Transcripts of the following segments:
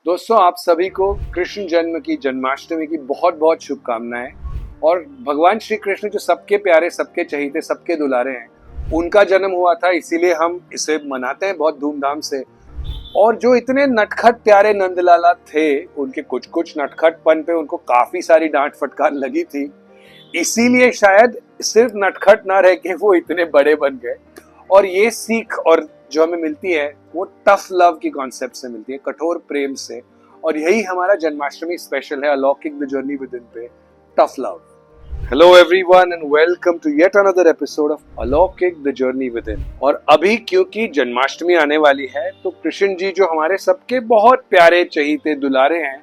दोस्तों, आप सभी को कृष्ण जन्म की जन्माष्टमी की बहुत बहुत शुभकामनाएं। और भगवान श्री कृष्ण जो सबके प्यारे, सबके चहीते, सबके दुलारे हैं, उनका जन्म हुआ था, इसीलिए हम इसे मनाते हैं बहुत धूमधाम से। और जो इतने नटखट प्यारे नंदलाला थे, उनके कुछ कुछ नटखटपन पे उनको काफी सारी डांट फटकार लगी थी, इसीलिए शायद सिर्फ नटखट ना रह के वो इतने बड़े बन गए। और ये सीख और जो हमें मिलती है वो टफ लव की कॉन्सेप्ट से मिलती है, कठोर प्रेम से। और यही हमारा जन्माष्टमी स्पेशल है, अलौकिक द जर्नी विद इन पे, tough love. Hello everyone and welcome to yet another episode of Alaukik the journey within. और अभी क्योंकि जन्माष्टमी आने वाली है, तो कृष्ण जी जो हमारे सबके बहुत प्यारे चहीते दुलारे हैं,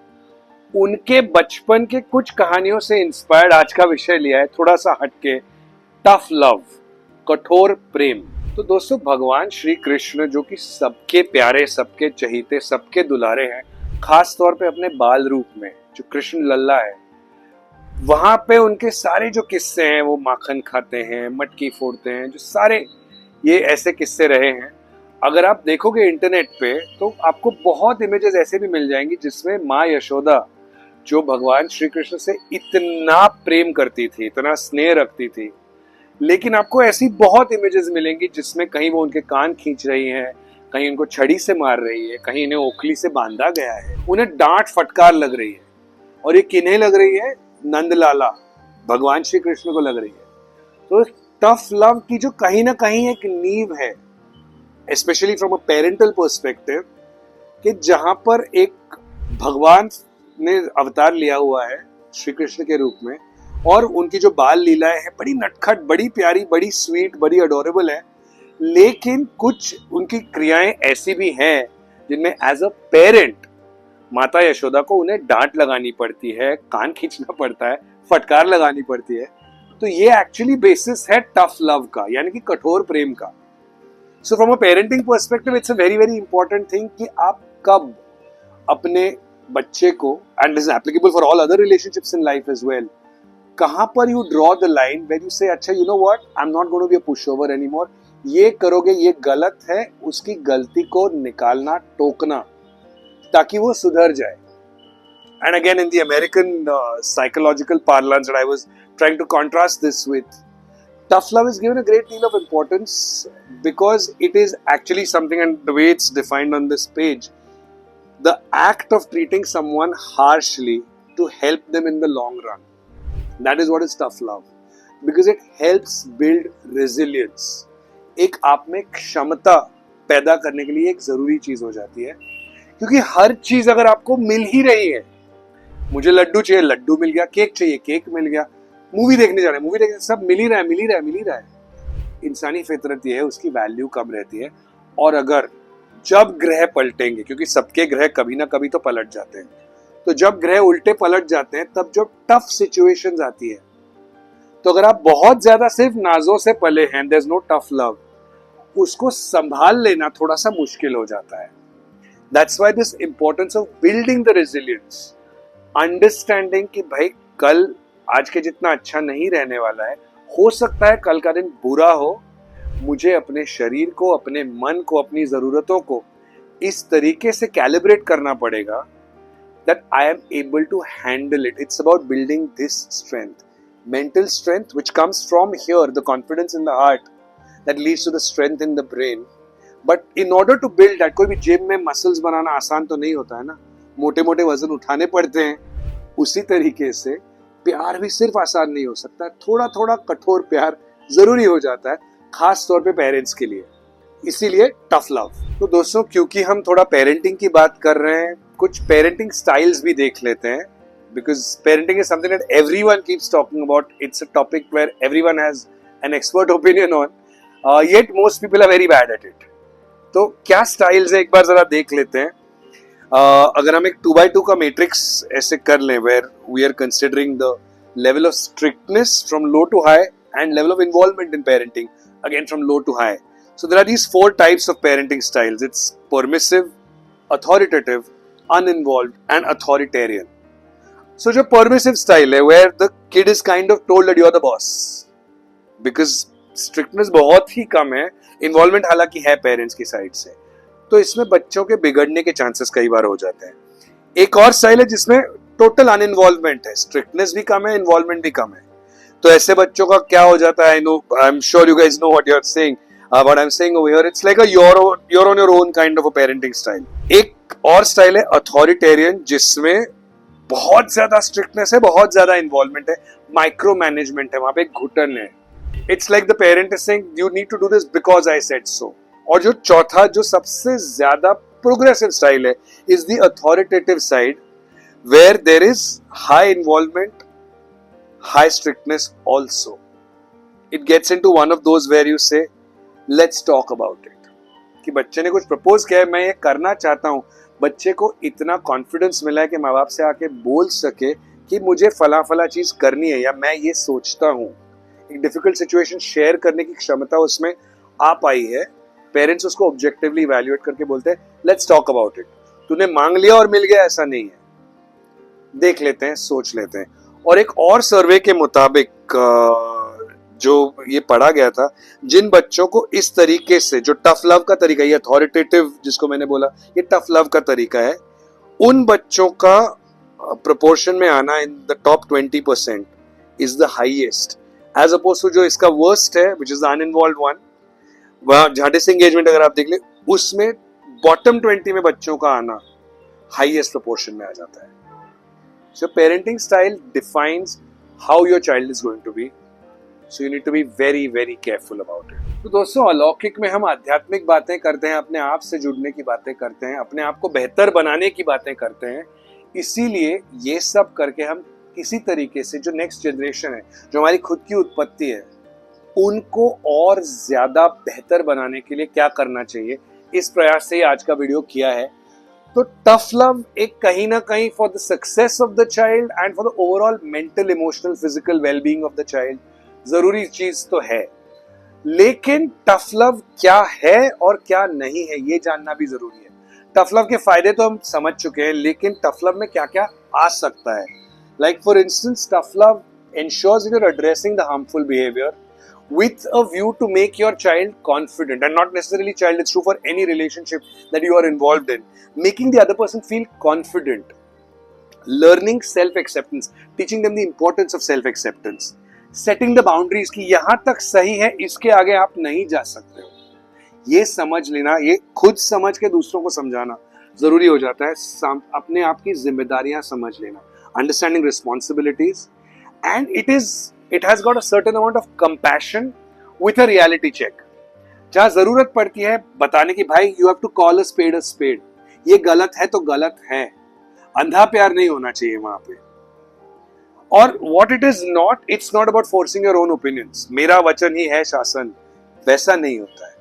उनके बचपन के कुछ कहानियों से इंस्पायर्ड आज का विषय लिया है, थोड़ा सा हटके, टफ लव, कठोर प्रेम। तो दोस्तों, भगवान श्री कृष्ण जो कि सबके प्यारे, सबके चहीते, सबके दुलारे हैं, खास तौर पे अपने बाल रूप में जो कृष्ण लल्ला है, वहां पे उनके सारे जो किस्से हैं, वो माखन खाते हैं, मटकी फोड़ते हैं, जो सारे ये ऐसे किस्से रहे हैं। अगर आप देखोगे इंटरनेट पे तो आपको बहुत इमेजेस ऐसे भी मिल जाएंगी जिसमें माँ यशोदा जो भगवान श्री कृष्ण से इतना प्रेम करती थी, इतना स्नेह रखती थी, लेकिन आपको ऐसी बहुत इमेजेस मिलेंगी जिसमें कहीं वो उनके कान खींच रही हैं, कहीं उनको छड़ी से मार रही है, कहीं इन्हें ओखली से बांधा गया है, उन्हें डांट फटकार लग रही है। और ये किन्हें लग रही है? नंदलाला, भगवान श्री कृष्ण को लग रही है। तो टफ लव की जो कहीं ना कहीं एक नींव है, specially from a parental perspective, कि जहां पर एक भगवान ने अवतार लिया हुआ है श्री कृष्ण के रूप में, और उनकी जो बाल लीलाएं हैं बड़ी नटखट, बड़ी प्यारी, बड़ी स्वीट, बड़ी अडोरेबल है। लेकिन कुछ उनकी क्रियाएं ऐसी भी हैं जिनमें एज अ पेरेंट माता यशोदा को उन्हें डांट लगानी पड़ती है, कान खींचना पड़ता है, फटकार लगानी पड़ती है। तो ये एक्चुअली बेसिस है टफ लव का, यानी कि कठोर प्रेम का। So from a parenting perspective it's a very very important thing कि आप कब अपने बच्चे को, and this is applicable for all other relationships in life as well, कहां पर you draw the line where you say अच्छा, you know what, I am not going to be a pushover anymore. ये करोगे, ये गलत है, उसकी गलती को निकालना, टोकना, ताकि वो सुधर जाए। And again in the American psychological parlance that I was trying to contrast this with, tough love is given a great deal of importance because it is actually something, and the way it's defined on this page, the act of treating someone harshly to help them in the long run. That is what is tough love, because it helps build resilience. एक आप में क्षमता पैदा करने के लिए एक जरूरी चीज हो जाती है, क्योंकि हर चीज अगर आपको मिल ही रही है, मुझे लड्डू चाहिए, लड्डू मिल गया, केक चाहिए, केक मिल गया, मूवी देखने जा रहे हैं, मूवी देखने, सब मिल ही रहा है, मिल ही रहा है, मिल ही रहा है। इंसानी फितरत ये है, उसकी वैल्यू कम रहती है। और अगर जब ग्रह पलटेंगे, क्योंकि सबके ग्रह कभी ना कभी तो पलट जाते हैं, तो जब ग्रह उल्टे पलट जाते हैं, तब जो टफ सिचुएशंस आती है, तो अगर आप बहुत ज्यादा सिर्फ नाजों से पले हैं, there is no tough love, उसको संभाल लेना थोड़ा सा मुश्किल हो जाता है। That's why this importance of building the resilience, understanding कि भाई कल आज के जितना अच्छा नहीं रहने वाला है, हो सकता है कल का दिन बुरा हो, मुझे अपने शरीर को, अपने मन को, अपनी जरूरतों को इस तरीके से कैलिब्रेट करना पड़ेगा that I am able to handle it. It's about building this strength, mental strength, which comes from here, the confidence in the heart that leads to the strength in the brain. But in order to build that, कोई भी gym में muscles बनाना आसान तो नहीं होता है ना, मोटे मोटे वजन उठाने पड़ते हैं। उसी तरीके से प्यार भी सिर्फ आसान नहीं हो सकता, थोड़ा थोड़ा कठोर प्यार जरूरी हो जाता है, खास तौर पे पेरेंट्स के लिए। इसीलिए टफ लव। तो दोस्तों, क्योंकि हम थोड़ा पेरेंटिंग की बात कर रहे हैं, कुछ पेरेंटिंग स्टाइल्स भी देख लेते हैं, because parenting is something that everyone keeps talking about. It's a topic where everyone has an expert opinion on, yet most people are very bad at it. तो क्या स्टाइल्स है, एक बार जरा देख लेते हैं. अगर हम एक 2x2 का मैट्रिक्स ऐसे कर लें, where we are considering the level of strictness from low to high and level of involvement in parenting again from low to high. So there are these 4 types of parenting styles. It's permissive, authoritative, uninvolved, and authoritarian. So जो permissive style है, where the kid is kind of told that you're the boss, because strictness बहुत ही कम है, involvement हालांकि है parents की side से, तो इसमें बच्चों के बिगड़ने के chances कई बार हो जाते हैं. एक और स्टाइल है जिसमें टोटल अनइन्वॉल्वमेंट है, स्ट्रिक्टनेस भी कम है, इन्वॉल्वमेंट भी कम है। तो ऐसे बच्चों का क्या हो जाता है, I am sure you guys know what you are saying, what I am saying over here, it's like a you're on your own kind of a parenting style। एक और स्टाइल है अथॉरिटेरियन, जिसमें बहुत ज्यादा स्ट्रिक्टनेस है, बहुत ज्यादा involvement है, माइक्रो मैनेजमेंट है, वहां पे घुटन है। It's like the parent is saying you need to do this because I said so. और जो चौथा, जो सबसे ज्यादा प्रोग्रेसिव स्टाइल है, is the authoritative side, where there is high involvement, high strictness also. It gets into one of those where you say, let's talk about it. कि बच्चे ने कुछ प्रपोज किया है, मैं ये करना चाहता हूँ, बच्चे को इतना कॉन्फिडेंस मिला है कि माँ बाप से आके बोल सके कि मुझे फला फला चीज करनी है या मैं ये सोचता हूँ। एक डिफिकल्ट सिचुएशन शेयर करने की क्षमता उसमें आ पाई है। पेरेंट्स उसको ऑब्जेक्टिवली इवैल्यूएट करके बोलते हैं लेट्स टॉक अबाउट इट। तूने मांग लिया और मिल गया ऐसा नहीं है, देख लेते हैं, सोच लेते हैं। और एक और सर्वे के मुताबिक जो ये पढ़ा गया था, जिन बच्चों को इस तरीके से, जो टफ लव का तरीका, ये अथॉरिटेटिव जिसको मैंने बोला, ये टफ लव का तरीका है, उन बच्चों का प्रोपोर्शन में आना in the top 20% is the highest, as oppose to जो इसका वर्स्ट है which is the uninvolved one, वह जहां डिसएंगेजमेंट अगर आप देख ले, उसमें बॉटम 20 में बच्चों का आना हाईएस्ट प्रोपोर्शन में आ जाता है। So parenting style defines how your child is going to be. So you need to be very, very careful about it. तो दोस्तों, अलौकिक में हम आध्यात्मिक बातें करते हैं, अपने आप से जुड़ने की बातें करते हैं, अपने आप को बेहतर बनाने की बातें करते हैं। इसीलिए ये सब करके हम किसी तरीके से जो नेक्स्ट जनरेशन है, जो हमारी खुद की उत्पत्ति है, उनको और ज्यादा बेहतर बनाने के लिए क्या करना चाहिए, इस प्रयास से आज का वीडियो किया है। तो टफ लव एक कहीं ना कहीं for the success of the child and for the overall mental, emotional, physical wellbeing of the child जरूरी चीज तो है। लेकिन टफ लव क्या है और क्या नहीं है, ये जानना भी जरूरी है। टफ लव के फायदे तो हम समझ चुके हैं, लेकिन टफ लव में क्या क्या आ सकता है। Like for instance, tough love ensures that you're addressing the harmful behavior with a view to make your child confident, and not necessarily child, it's true for any relationship that you are involved in, making the other person feel confident, learning self-acceptance, teaching them the importance of self-acceptance, setting the boundaries कि यहाँ तक सही है, इसके आगे आप नहीं जा सकते हो, ये समझ लेना, ये खुद समझ के दूसरों को समझाना जरूरी हो जाता है। अपने आप की जिम्मेदारियां समझ लेना, understanding responsibilities, and it has got a certain amount of compassion with a reality check। जहां जरूरत पड़ती है बताने की, भाई you have to call a spade, ये गलत है तो गलत है, अंधा प्यार नहीं होना चाहिए वहां पे। और what it is not, it's not about forcing your own opinions, मेरा वचन ही है शासन, वैसा नहीं होता है।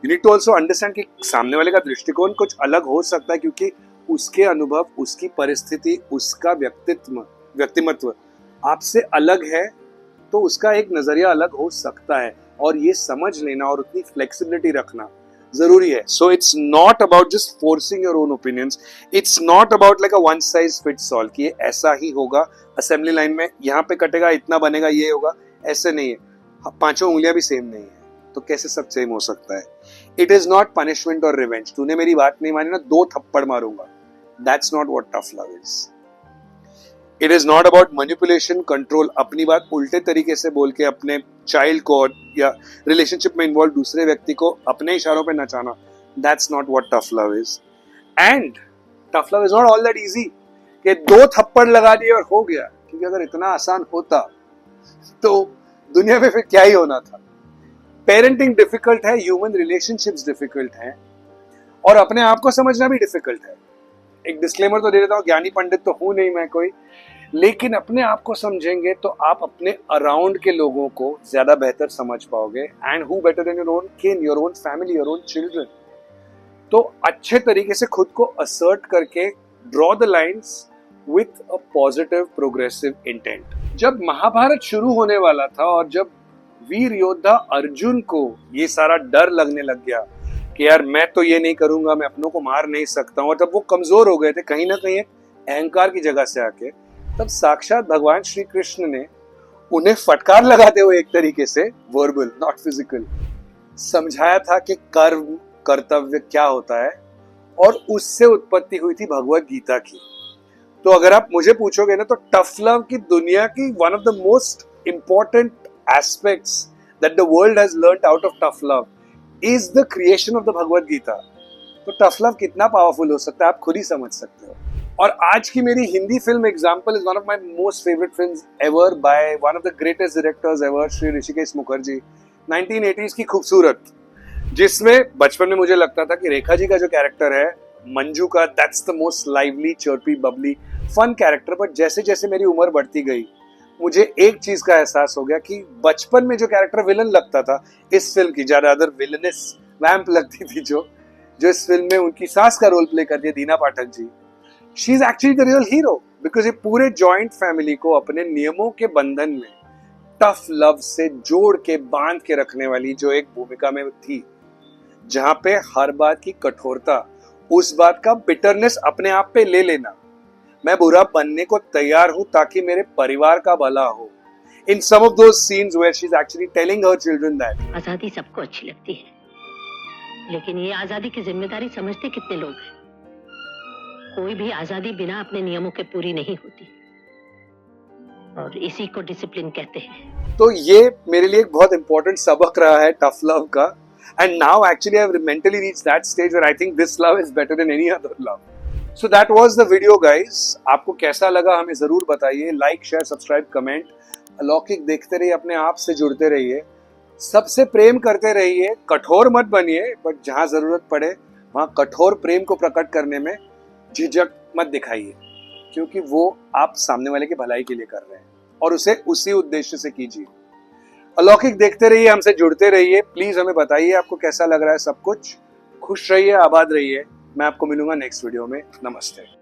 You need to also understand कि सामने वाले का दृष्टिकोण कुछ अलग हो सकता है, क्योंकि उसके अनुभव, उसकी परिस्थिति, उसका व्यक्तिमत्व आपसे अलग है, तो उसका एक नजरिया अलग हो सकता है, और ये समझ लेना और उतनी फ्लेक्सिबिलिटी रखना जरूरी है। So it's not about just forcing your own opinions, it's not about like a one size fits all कि ये ऐसा ही होगा, असेंबली लाइन में यहाँ पे कटेगा, इतना बनेगा, ये होगा, ऐसे नहीं है। पांचों उंगलियां भी सेम नहीं है, तो कैसे सब सेम हो सकता है। इट इज नॉट पनिशमेंट और रिवेंज, तूने मेरी बात नहीं मानी ना, 2 थप्पड़ मारूंगा, that's not what tough love is. It is not about manipulation, control, अपनी बात उल्टे तरीके से बोल के अपने चाइल्ड को या रिलेशनशिप में इन्वॉल्व दूसरे व्यक्ति को अपने इशारों पे नचाना, that's not what tough love is. And tough love is not all that easy कि 2 थप्पड़ लगा दिए और हो गया, क्योंकि अगर इतना आसान होता तो दुनिया में फिर क्या ही होना था। पेरेंटिंग डिफिकल्ट है, ह्यूमन रिलेशनशिप्स डिफिकल्ट हैं, और अपने आप को समझना भी डिफिकल्ट है। एक डिस्क्लेमर तो दे देता हूँ, ज्ञानी पंडित तो हूं नहीं मैं कोई, लेकिन अपने आप को समझेंगे तो आप अपने अराउंड के लोगों को ज्यादा बेहतर समझ पाओगे। And who better than your own kin, your own family, your own children. तो अच्छे तरीके से खुद को असर्ट करके draw the lines with a positive progressive intent. जब महाभारत शुरू होने वाला था और जब वीर योद्धा अर्जुन को ये सारा डर लगने लग गया कि यार मैं तो ये नहीं करूंगा, मैं अपनों को मार नहीं सकता हूं, और तब वो कमजोर हो गए थे कहीं ना कहीं अहंकार की जगह से आके, तब साक्षात भगवान श्री कृष्ण ने उन्हें फटकार लगाते हुए एक तरीके से वर्बल, नॉट फिजिकल, समझाया था कि कर्म, कर्तव्य क्या होता है, और उससे उत्पत्ति हुई थी भगवत गीता की। तो अगर आप मुझे पूछोगे ना, तो टफ लव की दुनिया की one of the most important aspects that the world has learned out of tough love is the creation of the Bhagavad Gita. तो टफ लव कितना पावरफुल हो सकता है आप खुद ही समझ सकते हो। और आज की मेरी Hindi film example is one of my most favourite film ever by one of the greatest directors ever, Shri Rishikesh Mukherjee. 1980s की खूबसूरत, जिसमें बचपन में मुझे लगता था कि रेखा जी का जो कैरेक्टर है मंजू का, that's the most lively, chirpy, bubbly, fun character. But जैसे जैसे मेरी उम्र बढ़ती गई मुझे एक चीज का एहसास हो गया कि बचपन में जो कैरेक्टर विलन लगता था इस फिल्म की, ज्यादा अदर विलनेस वैम्प लगती थी जो इस फिल्म में उनकी सास का रोल प्ले करती है Dina Pathak ji, she is actually the real hero. Because ये पूरे जॉइंट फैमिली को अपने नियमों के बंधन में टफ लव से जोड़ के बांध के रखने वाली जो एक भूमिका में थी, जहां पे हर बात की कठोरता, उस बात का बिटरनेस अपने आप पे ले लेना, मैं बुरा बनने को तैयार हूं ताकि मेरे परिवार का भला हो। In some of those scenes where she is actually telling her children that आजादी सबको अच्छी लगती है, लेकिन ये आजादी की जिम्मेदारी समझते कितने लोग हैं? कोई भी आजादी बिना अपने नियमों के पूरी नहीं होती, और इसी को डिसिप्लिन कहते हैं। तो ये मेरे लिए एक बहुत इंपॉर्टेंट सबक रहा है टफ लव का। And now actually I have mentally reached that stage where I think this love is better than any other love. So that was the video guys. आपको कैसा लगा हमें जरूर बताइए। Like, share, subscribe, comment. Alaukik देखते रहिए, अपने आप से जुड़ते रहिए, सबसे प्रेम करते रहिए, कठोर मत बनिए, बट जहां जरूरत पड़े वहां कठोर प्रेम को प्रकट करने में झिझक मत दिखाइए, क्योंकि वो आप सामने वाले की भलाई के लिए कर रहे हैं और उसे उसी उद्देश्य से कीजिए। अलौकिक देखते रहिए, हमसे जुड़ते रहिए। प्लीज हमें बताइए आपको कैसा लग रहा है सब कुछ। खुश रहिए, आबाद रहिए। मैं आपको मिलूंगा नेक्स्ट वीडियो में। नमस्ते।